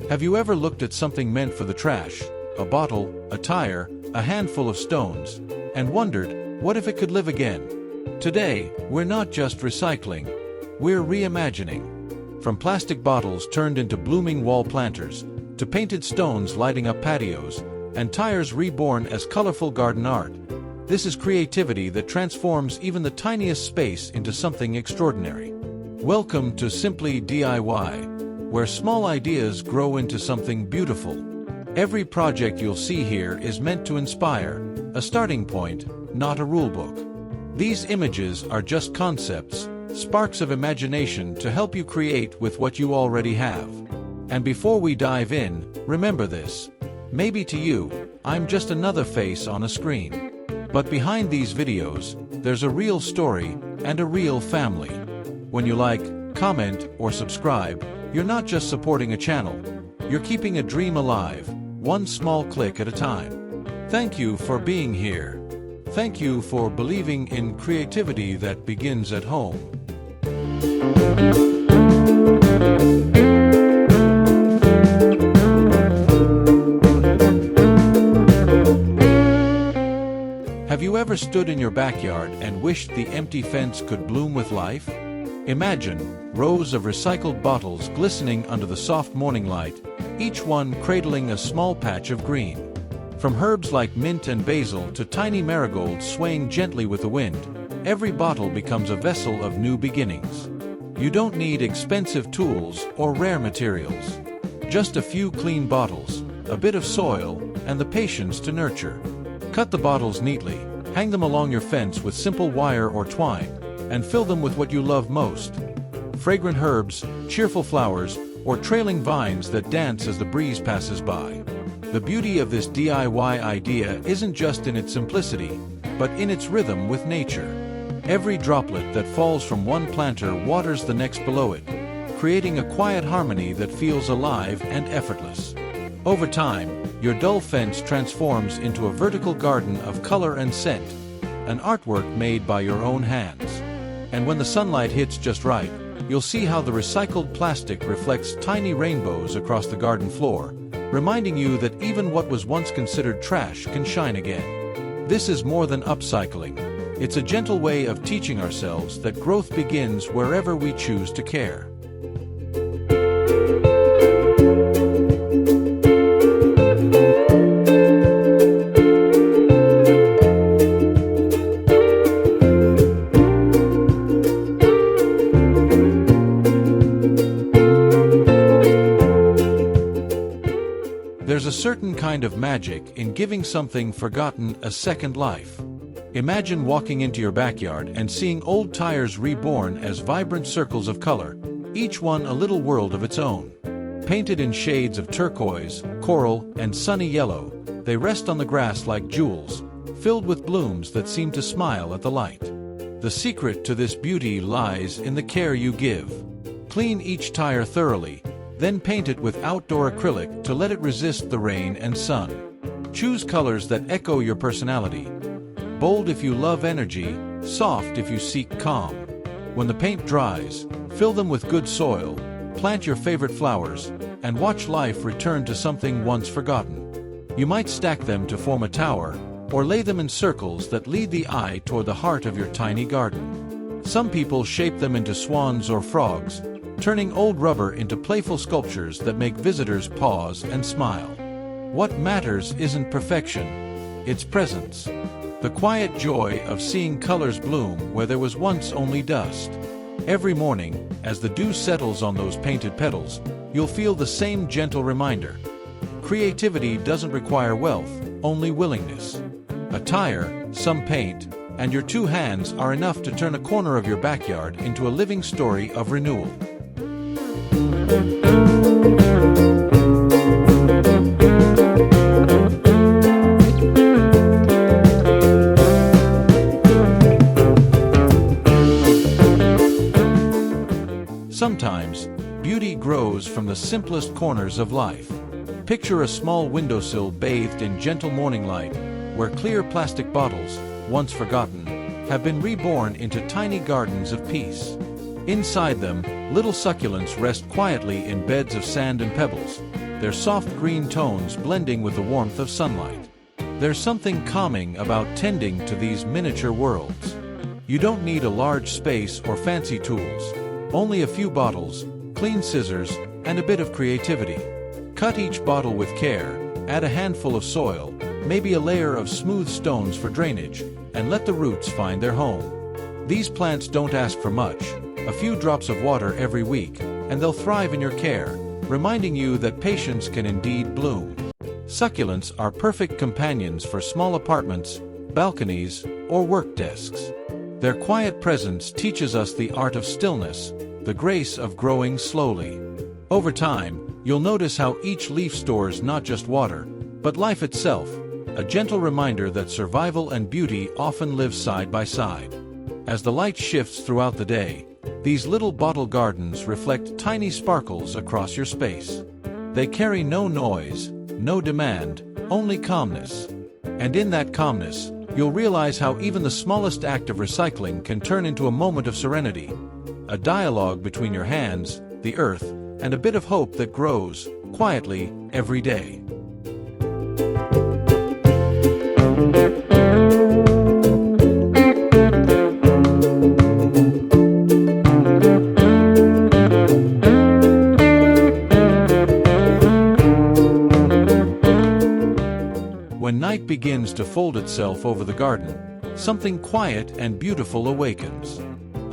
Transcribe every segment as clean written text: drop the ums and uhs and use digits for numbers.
Have you ever looked at something meant for the trash, a bottle, a tire, a handful of stones, and wondered, what if it could live again? Today, we're not just recycling, we're reimagining. From plastic bottles turned into blooming wall planters, to painted stones lighting up patios, and tires reborn as colorful garden art, this is creativity that transforms even the tiniest space into something extraordinary. Welcome to Simply DIY, where small ideas grow into something beautiful. Every project you'll see here is meant to inspire, a starting point, not a rulebook. These images are just concepts, sparks of imagination to help you create with what you already have. And before we dive in, remember this. Maybe to you, I'm just another face on a screen. But behind these videos, there's a real story and a real family. When you like, comment, or subscribe, you're not just supporting a channel, you're keeping a dream alive, one small click at a time. Thank you for being here. Thank you for believing in creativity that begins at home. Have you ever stood in your backyard and wished the empty fence could bloom with life? Imagine rows of recycled bottles glistening under the soft morning light, each one cradling a small patch of green. From herbs like mint and basil to tiny marigolds swaying gently with the wind, every bottle becomes a vessel of new beginnings. You don't need expensive tools or rare materials. Just a few clean bottles, a bit of soil, and the patience to nurture. Cut the bottles neatly, hang them along your fence with simple wire or twine, and fill them with what you love most. Fragrant herbs, cheerful flowers, or trailing vines that dance as the breeze passes by. The beauty of this DIY idea isn't just in its simplicity, but in its rhythm with nature. Every droplet that falls from one planter waters the next below it, creating a quiet harmony that feels alive and effortless. Over time, your dull fence transforms into a vertical garden of color and scent, an artwork made by your own hands. And when the sunlight hits just right, you'll see how the recycled plastic reflects tiny rainbows across the garden floor, reminding you that even what was once considered trash can shine again. This is more than upcycling. It's a gentle way of teaching ourselves that growth begins wherever we choose to care. There's a certain kind of magic in giving something forgotten a second life. Imagine walking into your backyard and seeing old tires reborn as vibrant circles of color, each one a little world of its own. Painted in shades of turquoise, coral, and sunny yellow, they rest on the grass like jewels, filled with blooms that seem to smile at the light. The secret to this beauty lies in the care you give. Clean each tire thoroughly, then paint it with outdoor acrylic to let it resist the rain and sun. Choose colors that echo your personality. Bold if you love energy, soft if you seek calm. When the paint dries, fill them with good soil, plant your favorite flowers, and watch life return to something once forgotten. You might stack them to form a tower, or lay them in circles that lead the eye toward the heart of your tiny garden. Some people shape them into swans or frogs, turning old rubber into playful sculptures that make visitors pause and smile. What matters isn't perfection, it's presence. The quiet joy of seeing colors bloom where there was once only dust. Every morning, as the dew settles on those painted petals, you'll feel the same gentle reminder. Creativity doesn't require wealth, only willingness. A tire, some paint, and your two hands are enough to turn a corner of your backyard into a living story of renewal. Sometimes, beauty grows from the simplest corners of life. Picture a small windowsill bathed in gentle morning light, where clear plastic bottles, once forgotten, have been reborn into tiny gardens of peace. Inside them, little succulents rest quietly in beds of sand and pebbles, their soft green tones blending with the warmth of sunlight. There's something calming about tending to these miniature worlds. You don't need a large space or fancy tools. Only a few bottles, clean scissors, and a bit of creativity. Cut each bottle with care, add a handful of soil, maybe a layer of smooth stones for drainage, and let the roots find their home. These plants don't ask for much, a few drops of water every week, and they'll thrive in your care, reminding you that patience can indeed bloom. Succulents are perfect companions for small apartments, balconies, or work desks. Their quiet presence teaches us the art of stillness, the grace of growing slowly. Over time, you'll notice how each leaf stores not just water, but life itself, a gentle reminder that survival and beauty often live side by side. As the light shifts throughout the day, these little bottle gardens reflect tiny sparkles across your space. They carry no noise, no demand, only calmness. And in that calmness, you'll realize how even the smallest act of recycling can turn into a moment of serenity, a dialogue between your hands, the earth, and a bit of hope that grows, quietly, every day. When night begins to fold itself over the garden, something quiet and beautiful awakens.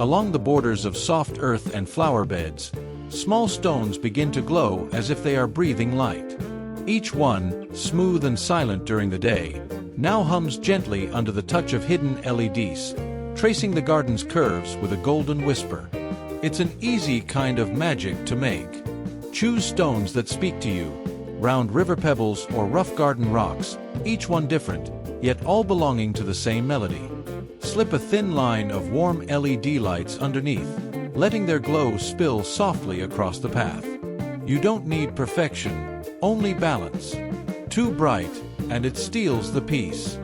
Along the borders of soft earth and flower beds, small stones begin to glow as if they are breathing light. Each one, smooth and silent during the day, now hums gently under the touch of hidden LEDs, tracing the garden's curves with a golden whisper. It's an easy kind of magic to make. Choose stones that speak to you, round river pebbles or rough garden rocks, each one different, yet all belonging to the same melody. Slip a thin line of warm LED lights underneath, letting their glow spill softly across the path. You don't need perfection, only balance. Too bright, and it steals the peace.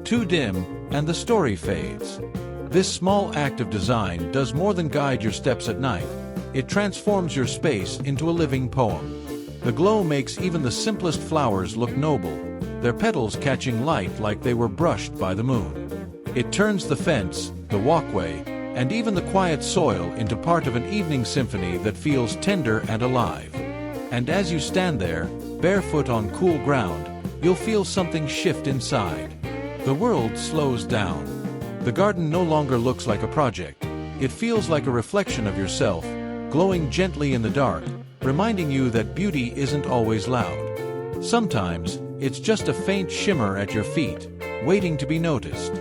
Too dim, and the story fades. This small act of design does more than guide your steps at night. It transforms your space into a living poem. The glow makes even the simplest flowers look noble, their petals catching light like they were brushed by the moon. It turns the fence, the walkway, and even the quiet soil into part of an evening symphony that feels tender and alive. And as you stand there, barefoot on cool ground, you'll feel something shift inside. The world slows down. The garden no longer looks like a project. It feels like a reflection of yourself, glowing gently in the dark, reminding you that beauty isn't always loud. Sometimes, it's just a faint shimmer at your feet, waiting to be noticed.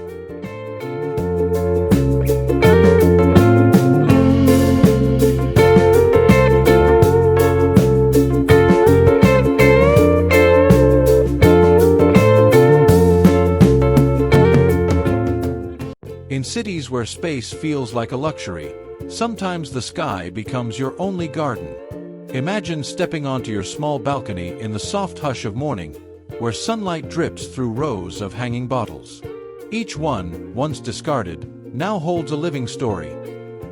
In cities where space feels like a luxury, sometimes the sky becomes your only garden. Imagine stepping onto your small balcony in the soft hush of morning, where sunlight drips through rows of hanging bottles. Each one, once discarded, now holds a living story.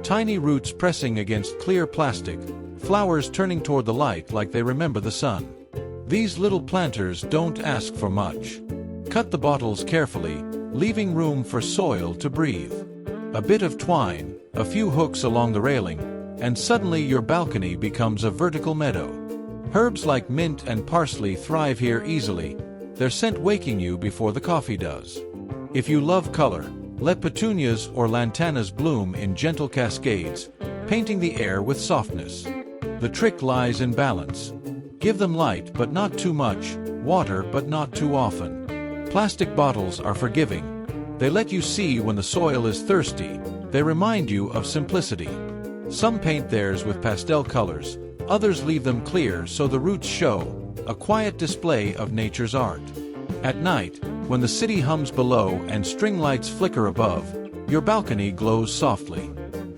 Tiny roots pressing against clear plastic, flowers turning toward the light like they remember the sun. These little planters don't ask for much. Cut the bottles carefully, leaving room for soil to breathe. A bit of twine, a few hooks along the railing, and suddenly your balcony becomes a vertical meadow. Herbs like mint and parsley thrive here easily, their scent waking you before the coffee does. If you love color, let petunias or lantanas bloom in gentle cascades, painting the air with softness. The trick lies in balance. Give them light but not too much, water but not too often. Plastic bottles are forgiving. They let you see when the soil is thirsty. They remind you of simplicity. Some paint theirs with pastel colors, others leave them clear so the roots show, a quiet display of nature's art. At night, when the city hums below and string lights flicker above, your balcony glows softly.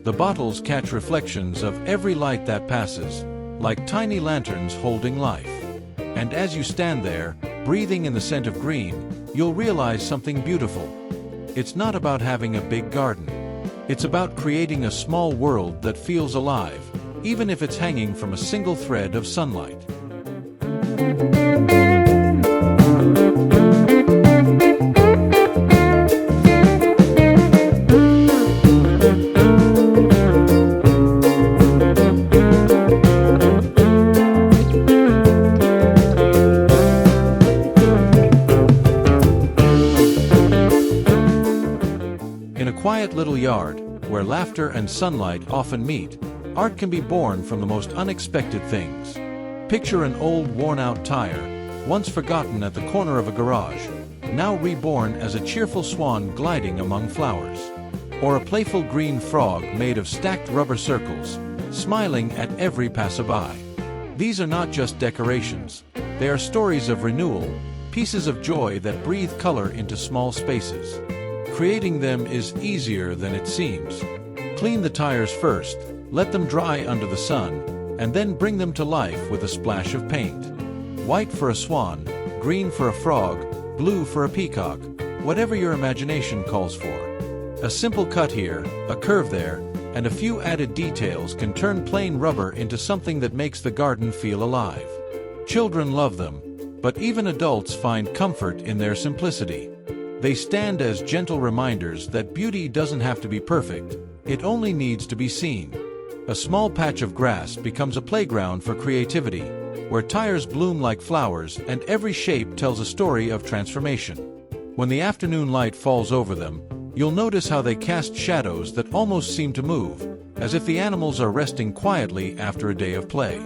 The bottles catch reflections of every light that passes, like tiny lanterns holding life. And as you stand there, breathing in the scent of green, you'll realize something beautiful. It's not about having a big garden. It's about creating a small world that feels alive, even if it's hanging from a single thread of sunlight. In a quiet little yard, where laughter and sunlight often meet, art can be born from the most unexpected things. Picture an old worn-out tire, once forgotten at the corner of a garage, now reborn as a cheerful swan gliding among flowers. Or a playful green frog made of stacked rubber circles, smiling at every passerby. These are not just decorations, they are stories of renewal, pieces of joy that breathe color into small spaces. Creating them is easier than it seems. Clean the tires first, let them dry under the sun, and then bring them to life with a splash of paint. White for a swan, green for a frog, blue for a peacock, whatever your imagination calls for. A simple cut here, a curve there, and a few added details can turn plain rubber into something that makes the garden feel alive. Children love them, but even adults find comfort in their simplicity. They stand as gentle reminders that beauty doesn't have to be perfect, it only needs to be seen. A small patch of grass becomes a playground for creativity, where tires bloom like flowers and every shape tells a story of transformation. When the afternoon light falls over them, you'll notice how they cast shadows that almost seem to move, as if the animals are resting quietly after a day of play.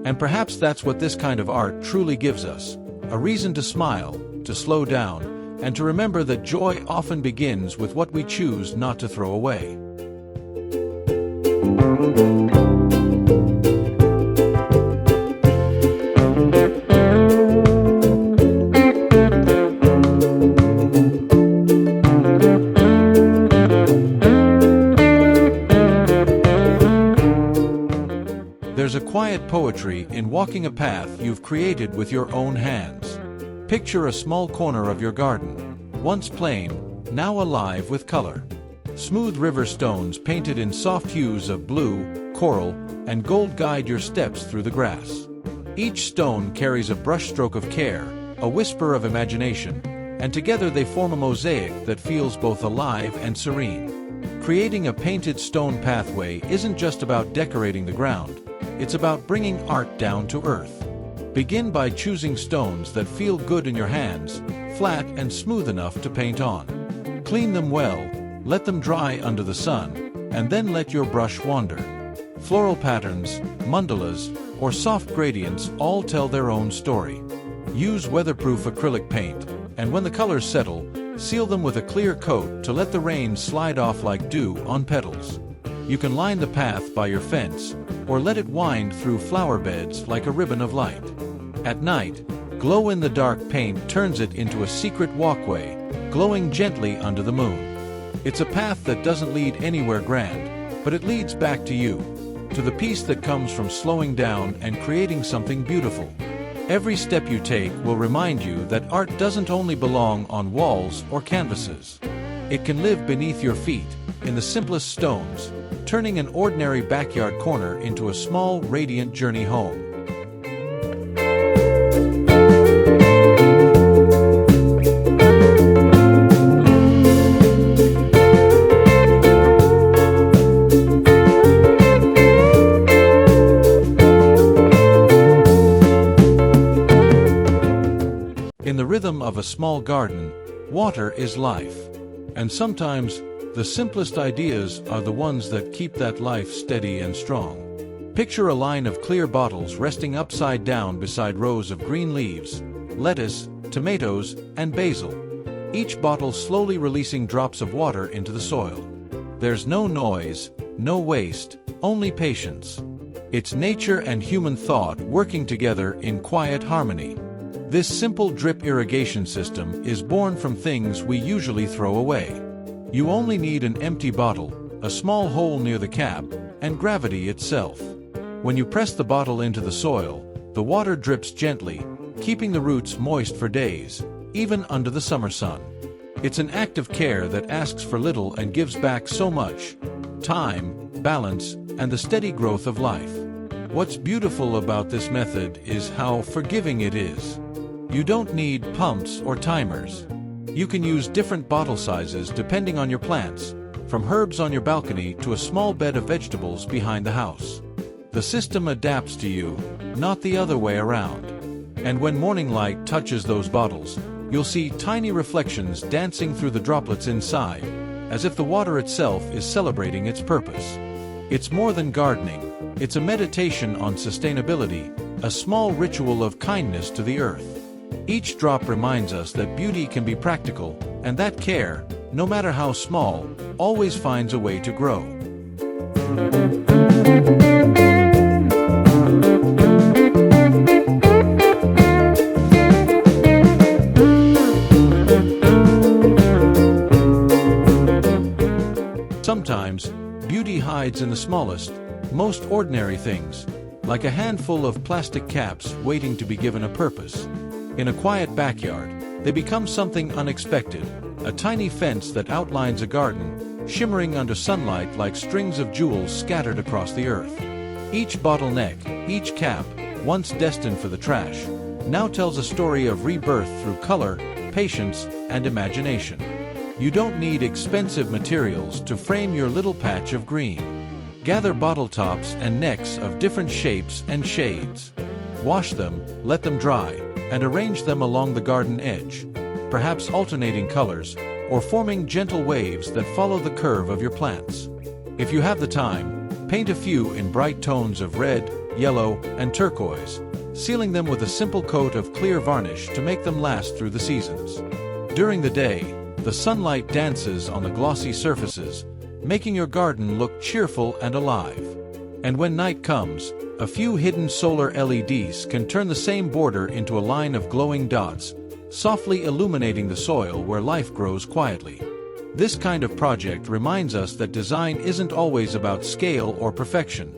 And perhaps that's what this kind of art truly gives us, a reason to smile, to slow down, and to remember that joy often begins with what we choose not to throw away. There's a quiet poetry in walking a path you've created with your own hands. Picture a small corner of your garden, once plain, now alive with color. Smooth river stones painted in soft hues of blue, coral, and gold guide your steps through the grass. Each stone carries a brushstroke of care, a whisper of imagination, and together they form a mosaic that feels both alive and serene. Creating a painted stone pathway isn't just about decorating the ground, it's about bringing art down to earth. Begin by choosing stones that feel good in your hands, flat and smooth enough to paint on. Clean them well, let them dry under the sun, and then let your brush wander. Floral patterns, mandalas, or soft gradients all tell their own story. Use weatherproof acrylic paint, and when the colors settle, seal them with a clear coat to let the rain slide off like dew on petals. You can line the path by your fence, or let it wind through flower beds like a ribbon of light. At night, glow-in-the-dark paint turns it into a secret walkway, glowing gently under the moon. It's a path that doesn't lead anywhere grand, but it leads back to you, to the peace that comes from slowing down and creating something beautiful. Every step you take will remind you that art doesn't only belong on walls or canvases. It can live beneath your feet, in the simplest stones, turning an ordinary backyard corner into a small, radiant journey home. In the rhythm of a small garden, water is life. And sometimes, the simplest ideas are the ones that keep that life steady and strong. Picture a line of clear bottles resting upside down beside rows of green leaves, lettuce, tomatoes, and basil, each bottle slowly releasing drops of water into the soil. There's no noise, no waste, only patience. It's nature and human thought working together in quiet harmony. This simple drip irrigation system is born from things we usually throw away. You only need an empty bottle, a small hole near the cap, and gravity itself. When you press the bottle into the soil, the water drips gently, keeping the roots moist for days, even under the summer sun. It's an act of care that asks for little and gives back so much: time, balance, and the steady growth of life. What's beautiful about this method is how forgiving it is. You don't need pumps or timers. You can use different bottle sizes depending on your plants, from herbs on your balcony to a small bed of vegetables behind the house. The system adapts to you, not the other way around. And when morning light touches those bottles, you'll see tiny reflections dancing through the droplets inside, as if the water itself is celebrating its purpose. It's more than gardening, it's a meditation on sustainability, a small ritual of kindness to the earth. Each drop reminds us that beauty can be practical, and that care, no matter how small, always finds a way to grow. Sometimes, beauty hides in the smallest, most ordinary things, like a handful of plastic caps waiting to be given a purpose. In a quiet backyard, they become something unexpected, a tiny fence that outlines a garden, shimmering under sunlight like strings of jewels scattered across the earth. Each bottleneck, each cap, once destined for the trash, now tells a story of rebirth through color, patience, and imagination. You don't need expensive materials to frame your little patch of green. Gather bottle tops and necks of different shapes and shades. Wash them, let them dry, and arrange them along the garden edge, perhaps alternating colors, or forming gentle waves that follow the curve of your plants. If you have the time, paint a few in bright tones of red, yellow, and turquoise, sealing them with a simple coat of clear varnish to make them last through the seasons. During the day, the sunlight dances on the glossy surfaces, making your garden look cheerful and alive. And when night comes, a few hidden solar LEDs can turn the same border into a line of glowing dots, softly illuminating the soil where life grows quietly. This kind of project reminds us that design isn't always about scale or perfection.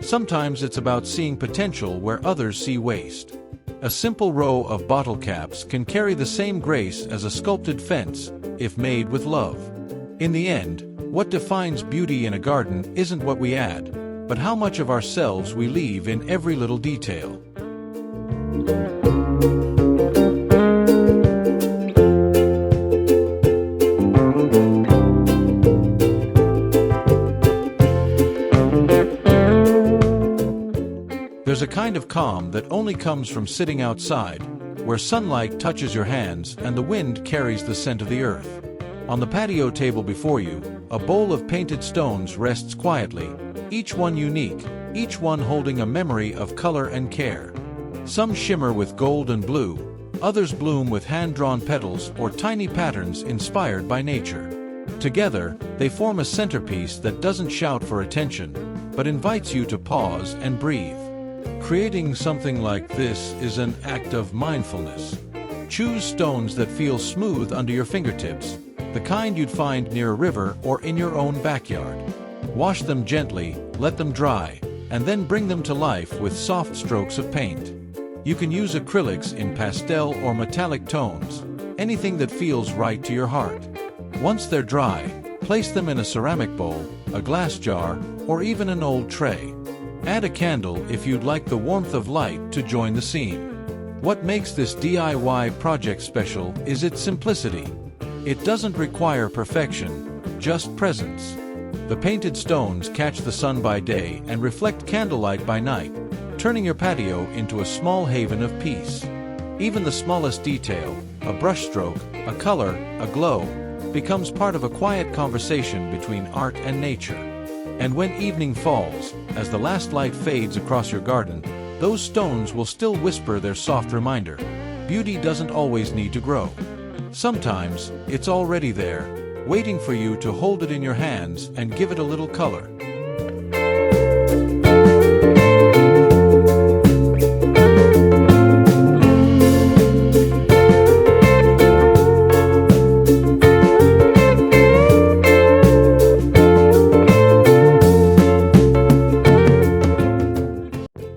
Sometimes it's about seeing potential where others see waste. A simple row of bottle caps can carry the same grace as a sculpted fence, if made with love. In the end, what defines beauty in a garden isn't what we add, but how much of ourselves we leave in every little detail. There's a kind of calm that only comes from sitting outside, where sunlight touches your hands and the wind carries the scent of the earth. On the patio table before you, a bowl of painted stones rests quietly, each one unique, each one holding a memory of color and care. Some shimmer with gold and blue, others bloom with hand-drawn petals or tiny patterns inspired by nature. Together, they form a centerpiece that doesn't shout for attention, but invites you to pause and breathe. Creating something like this is an act of mindfulness. Choose stones that feel smooth under your fingertips, the kind you'd find near a river or in your own backyard. Wash them gently, let them dry, and then bring them to life with soft strokes of paint. You can use acrylics in pastel or metallic tones, anything that feels right to your heart. Once they're dry, place them in a ceramic bowl, a glass jar, or even an old tray. Add a candle if you'd like the warmth of light to join the scene. What makes this DIY project special is its simplicity. It doesn't require perfection, just presence. The painted stones catch the sun by day and reflect candlelight by night, turning your patio into a small haven of peace. Even the smallest detail, a brushstroke, a color, a glow, becomes part of a quiet conversation between art and nature. And when evening falls, as the last light fades across your garden, those stones will still whisper their soft reminder. Beauty doesn't always need to grow. Sometimes, it's already there, waiting for you to hold it in your hands and give it a little color.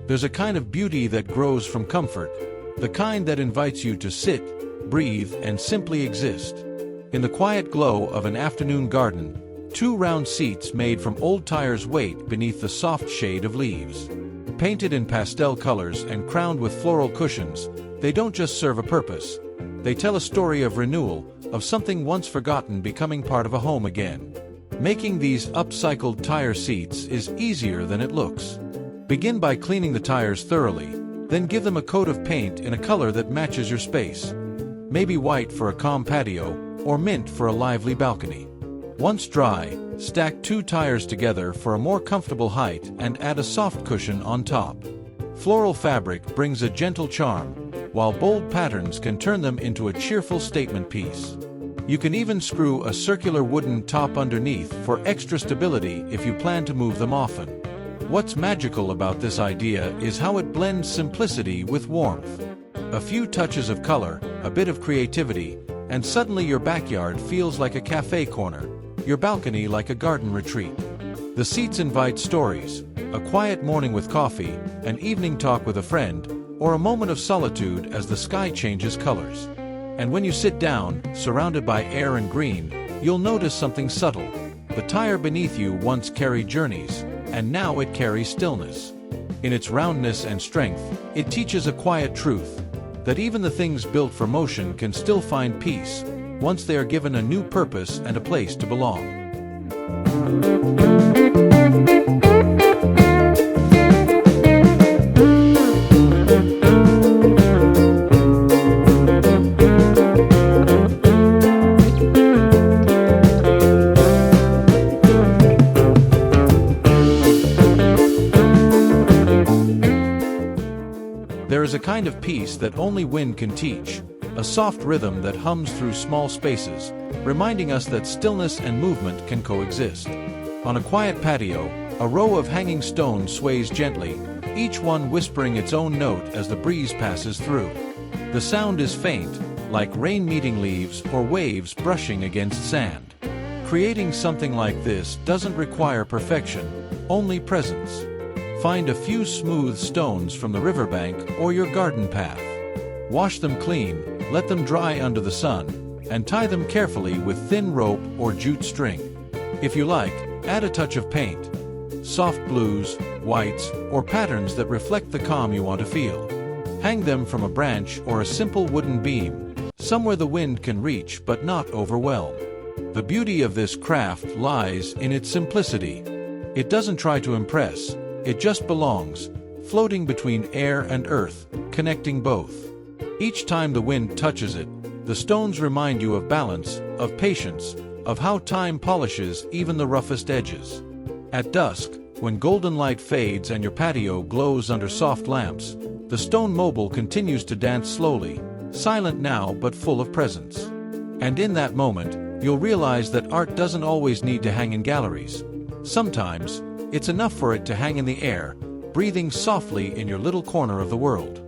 There's a kind of beauty that grows from comfort, the kind that invites you to sit, breathe, and simply exist. In the quiet glow of an afternoon garden, two round seats made from old tires wait beneath the soft shade of leaves. Painted in pastel colors and crowned with floral cushions, they don't just serve a purpose. They tell a story of renewal, of something once forgotten becoming part of a home again. Making these upcycled tire seats is easier than it looks. Begin by cleaning the tires thoroughly, then give them a coat of paint in a color that matches your space. Maybe white for a calm patio, or mint for a lively balcony. Once dry, stack 2 tires together for a more comfortable height and add a soft cushion on top. Floral fabric brings a gentle charm, while bold patterns can turn them into a cheerful statement piece. You can even screw a circular wooden top underneath for extra stability if you plan to move them often. What's magical about this idea is how it blends simplicity with warmth. A few touches of color, a bit of creativity, and suddenly your backyard feels like a cafe corner, your balcony like a garden retreat. The seats invite stories, a quiet morning with coffee, an evening talk with a friend, or a moment of solitude as the sky changes colors. And when you sit down, surrounded by air and green, you'll notice something subtle. The tire beneath you once carried journeys, and now it carries stillness. In its roundness and strength, it teaches a quiet truth, that even the things built for motion can still find peace, once they are given a new purpose and a place to belong. There is a kind of peace that only wind can teach, a soft rhythm that hums through small spaces, reminding us that stillness and movement can coexist. On a quiet patio, a row of hanging stones sways gently, each one whispering its own note as the breeze passes through. The sound is faint, like rain meeting leaves or waves brushing against sand. Creating something like this doesn't require perfection, only presence. Find a few smooth stones from the riverbank or your garden path. Wash them clean, let them dry under the sun, and tie them carefully with thin rope or jute string. If you like, add a touch of paint. Soft blues, whites, or patterns that reflect the calm you want to feel. Hang them from a branch or a simple wooden beam, somewhere the wind can reach but not overwhelm. The beauty of this craft lies in its simplicity. It doesn't try to impress. It just belongs, floating between air and earth, connecting both. Each time the wind touches it, the stones remind you of balance, of patience, of how time polishes even the roughest edges. At dusk, when golden light fades and your patio glows under soft lamps, the stone mobile continues to dance slowly, silent now but full of presence. And in that moment, you'll realize that art doesn't always need to hang in galleries. Sometimes, it's enough for it to hang in the air, breathing softly in your little corner of the world.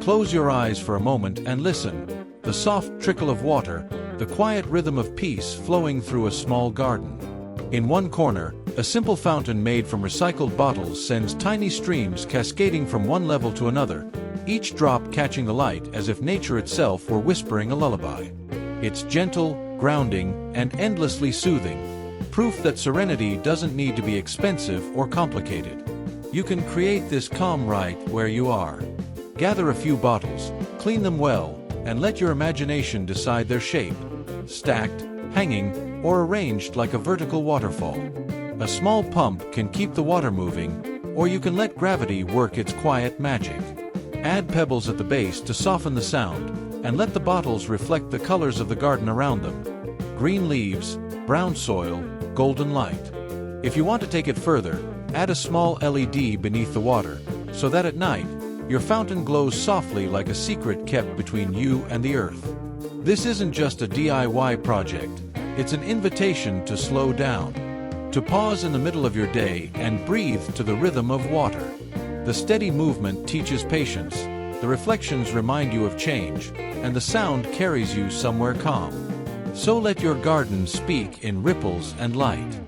Close your eyes for a moment and listen. The soft trickle of water, the quiet rhythm of peace flowing through a small garden. In one corner, a simple fountain made from recycled bottles sends tiny streams cascading from one level to another, each drop catching the light as if nature itself were whispering a lullaby. It's gentle, grounding, and endlessly soothing, proof that serenity doesn't need to be expensive or complicated. You can create this calm right where you are. Gather a few bottles, clean them well, and let your imagination decide their shape, stacked, hanging, or arranged like a vertical waterfall. A small pump can keep the water moving, or you can let gravity work its quiet magic. Add pebbles at the base to soften the sound, and let the bottles reflect the colors of the garden around them. Green leaves, brown soil, golden light. If you want to take it further, add a small LED beneath the water, so that at night, your fountain glows softly like a secret kept between you and the earth. This isn't just a DIY project, it's an invitation to slow down, to pause in the middle of your day and breathe to the rhythm of water. The steady movement teaches patience, the reflections remind you of change, and the sound carries you somewhere calm. So let your garden speak in ripples and light.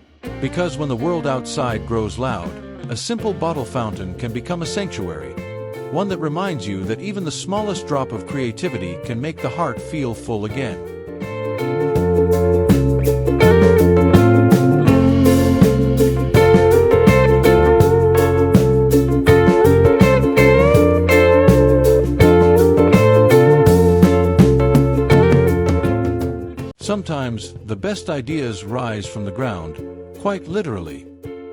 Because when the world outside grows loud, a simple bottle fountain can become a sanctuary, one that reminds you that even the smallest drop of creativity can make the heart feel full again. Sometimes, the best ideas rise from the ground, quite literally.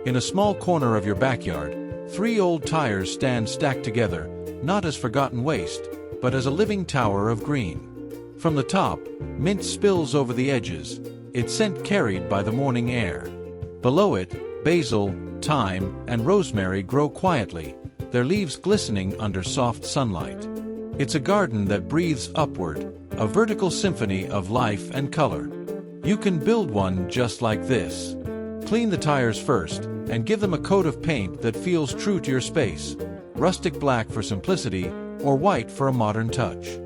In a small corner of your backyard, 3 old tires stand stacked together, not as forgotten waste, but as a living tower of green. From the top, mint spills over the edges, its scent carried by the morning air. Below it, basil, thyme, and rosemary grow quietly, their leaves glistening under soft sunlight. It's a garden that breathes upward, a vertical symphony of life and color. You can build one just like this. Clean the tires first, and give them a coat of paint that feels true to your space, rustic black for simplicity, or white for a modern touch.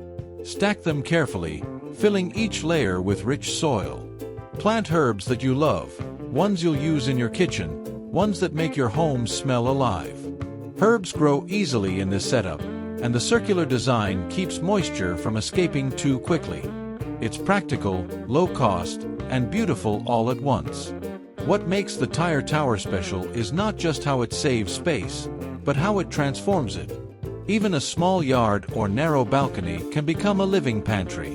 Stack them carefully, filling each layer with rich soil. Plant herbs that you love, ones you'll use in your kitchen, ones that make your home smell alive. Herbs grow easily in this setup, and the circular design keeps moisture from escaping too quickly. It's practical, low cost, and beautiful all at once. What makes the tire tower special is not just how it saves space, but how it transforms it. Even a small yard or narrow balcony can become a living pantry.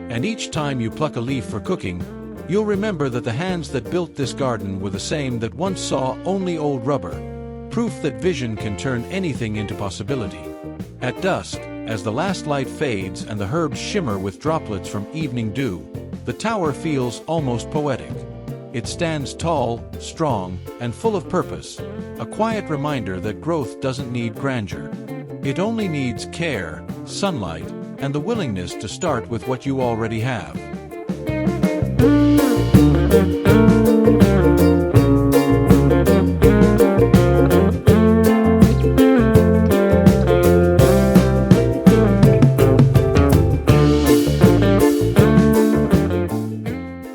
And each time you pluck a leaf for cooking, you'll remember that the hands that built this garden were the same that once saw only old rubber. Proof that vision can turn anything into possibility. At dusk, as the last light fades and the herbs shimmer with droplets from evening dew, the tower feels almost poetic. It stands tall, strong, and full of purpose, a quiet reminder that growth doesn't need grandeur. It only needs care, sunlight, and the willingness to start with what you already have.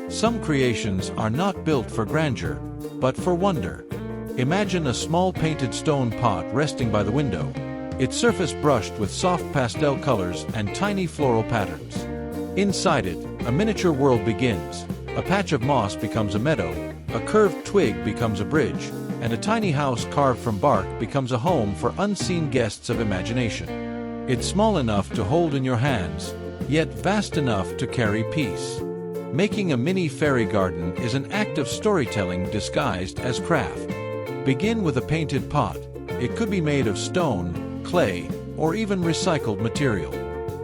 Some creations are not built for grandeur, but for wonder. Imagine a small painted stone pot resting by the window, its surface brushed with soft pastel colors and tiny floral patterns. Inside it, a miniature world begins. A patch of moss becomes a meadow, a curved twig becomes a bridge, and a tiny house carved from bark becomes a home for unseen guests of imagination. It's small enough to hold in your hands, yet vast enough to carry peace. Making a mini fairy garden is an act of storytelling disguised as craft. Begin with a painted pot. It could be made of stone, clay, or even recycled material.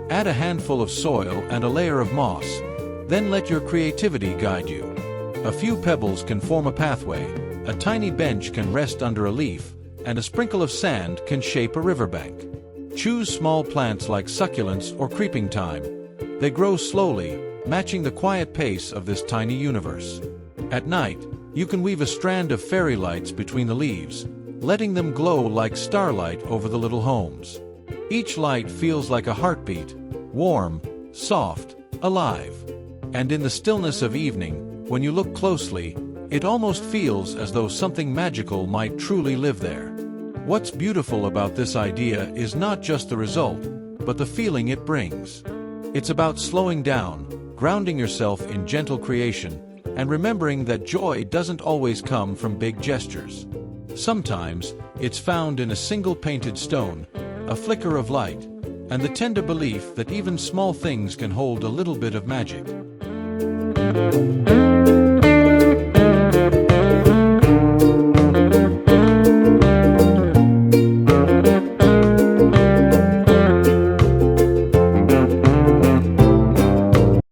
Add a handful of soil and a layer of moss, then let your creativity guide you. A few pebbles can form a pathway, a tiny bench can rest under a leaf, and a sprinkle of sand can shape a riverbank. Choose small plants like succulents or creeping thyme. They grow slowly, matching the quiet pace of this tiny universe. At night, you can weave a strand of fairy lights between the leaves, letting them glow like starlight over the little homes. Each light feels like a heartbeat, warm, soft, alive. And in the stillness of evening, when you look closely, it almost feels as though something magical might truly live there. What's beautiful about this idea is not just the result, but the feeling it brings. It's about slowing down, grounding yourself in gentle creation, and remembering that joy doesn't always come from big gestures. Sometimes, it's found in a single painted stone, a flicker of light, and the tender belief that even small things can hold a little bit of magic.